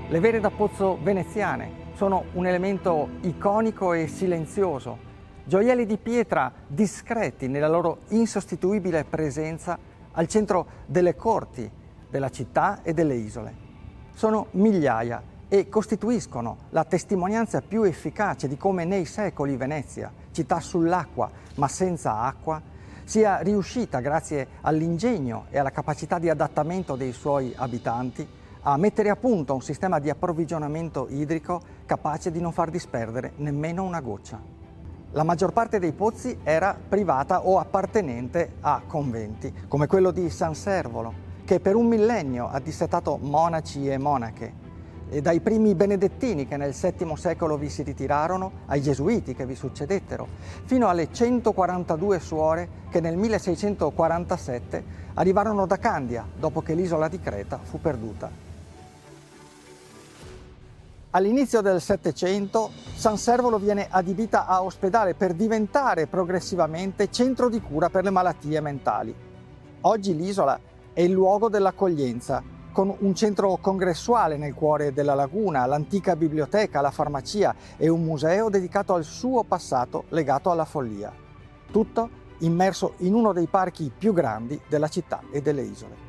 Le vere da pozzo veneziane sono un elemento iconico e silenzioso, gioielli di pietra discreti nella loro insostituibile presenza al centro delle corti, della città e delle isole. Sono migliaia e costituiscono la testimonianza più efficace di come nei secoli Venezia, città sull'acqua ma senza acqua, sia riuscita, grazie all'ingegno e alla capacità di adattamento dei suoi abitanti, a mettere a punto un sistema di approvvigionamento idrico capace di non far disperdere nemmeno una goccia. La maggior parte dei pozzi era privata o appartenente a conventi, come quello di San Servolo, che per un millennio ha dissetato monaci e monache, e dai primi benedettini che nel VII secolo vi si ritirarono, ai gesuiti che vi succedettero, fino alle 142 suore che nel 1647 arrivarono da Candia, dopo che l'isola di Creta fu perduta. All'inizio del Settecento San Servolo viene adibita a ospedale per diventare progressivamente centro di cura per le malattie mentali. Oggi l'isola è il luogo dell'accoglienza, con un centro congressuale nel cuore della laguna, l'antica biblioteca, la farmacia e un museo dedicato al suo passato legato alla follia. Tutto immerso in uno dei parchi più grandi della città e delle isole.